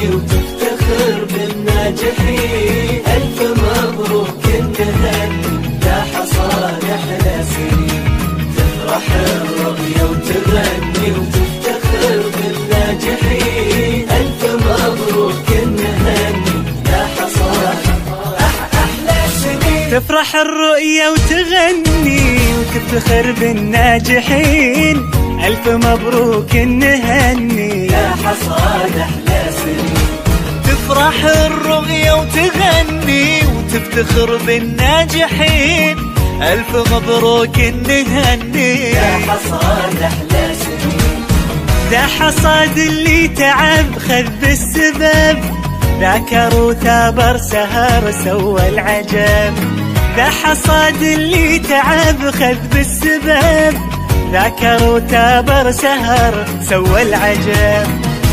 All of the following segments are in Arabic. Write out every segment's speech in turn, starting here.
وتفتخر بالناجحين، ألف مبروك النهني لا حصاد أحلى سنين. تفرح الرؤية وتغني وتفتخر بالناجحين، ألف مبروك النهني لا حصاد أحلى سنين. تفرح الرؤية وتغني وتفتخر بالناجحين، ألف مبروك النهني لا حصاد أحلى سنين. تفرح الرؤية وتغني وتفتخر بالناجحين، ألف مبروك النهني لا حصاد أحلى سنين. ذا حصاد اللي تعب خذ بالسبب، ذاكر وثابر سهر سوى العجب. ذا حصاد اللي تعب خذ بالسبب، ذاكر وثابر سهر سوى العجب.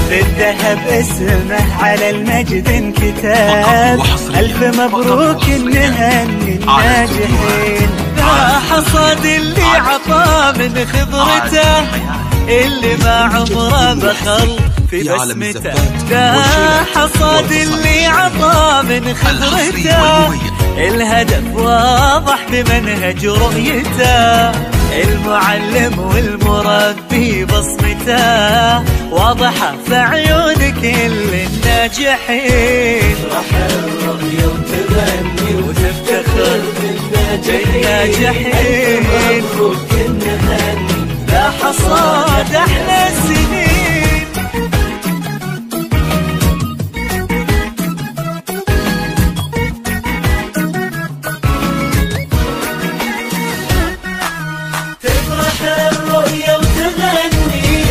بالذهب اسمه على المجد انكتب، ألف مبروك النهني الناجحين. ذا حصاد اللي عطى من خضرته، اللي ما عمره بخل في بسمته. ذا حصاد اللي عطى من خضرته، الهدف واضح بمنهج رؤيته. المعلم والمربي بصمته واضحة في عيون كل الناجحين. تفرح الرؤية وتغني وتفتخر بالناجحين، مبروك النهني لا حصاد أحلى سنين.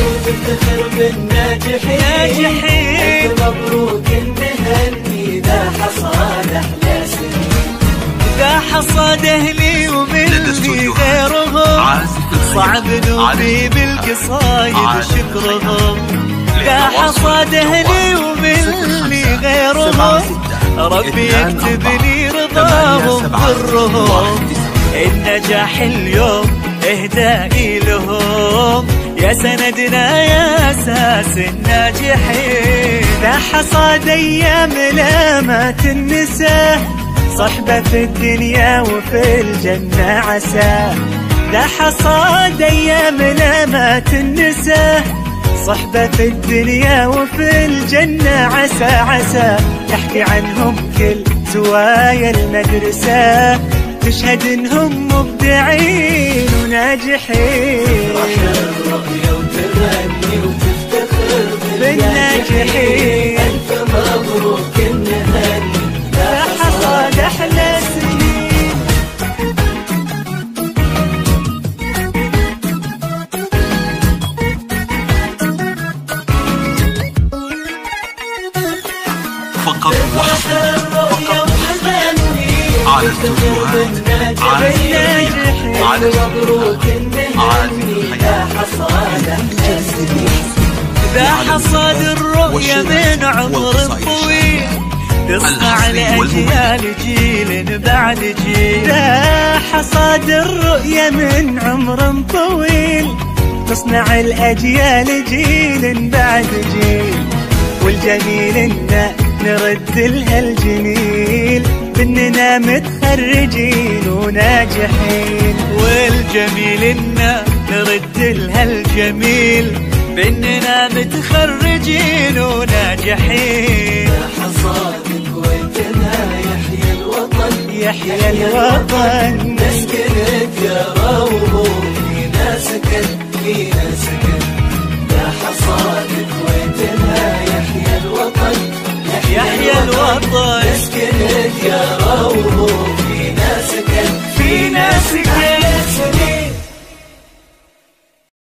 وتفتخر بالناجحين، ألف مبروك النهني ذا حصاد أحلى سنين. ذا حصاد أهلي ومني غيرهم، صعب نوفي بالقصايد شكرهم. ذا حصاد أهلي ومني غيرهم، ربي يكتب لي رضاهم برهم. النجاح اليوم إهدائي لهم، يا سندنا يا أساس الناجحين. ذا حصاد أيام لا ما تنسى، صحبة في الدنيا وفي الجنة عسى. ذا حصاد أيام لا ما تنسى، صحبة في الدنيا وفي الجنة عسى عسى. يحكي عنهم كل زوايا المدرسة، تشهد انهم مبدعين وناجحين. تفرح الرؤية وتغني وتفتخر بالناجحين، ألف مبروك النهني لا حصاد أحلى سنين. فقط وحصريا على الفيديوهات على مبروك النهني لا حصاد أحلى سنين. ذا حصاد الرؤية من عمر طويل، تصنع الأجيال جيل بعد جيل. ذا حصاد الرؤية من عمر طويل، تصنع الأجيال جيل بعد جيل. والجميل إن نرد لها الجميل، بإننا متخرجين وناجحين. والجميل إن نرد لها الجميل، بإننا متخرجين وناجحين. حصاد كويتنا يحيى الوطن، يحيى الوطن، نسكن الثرى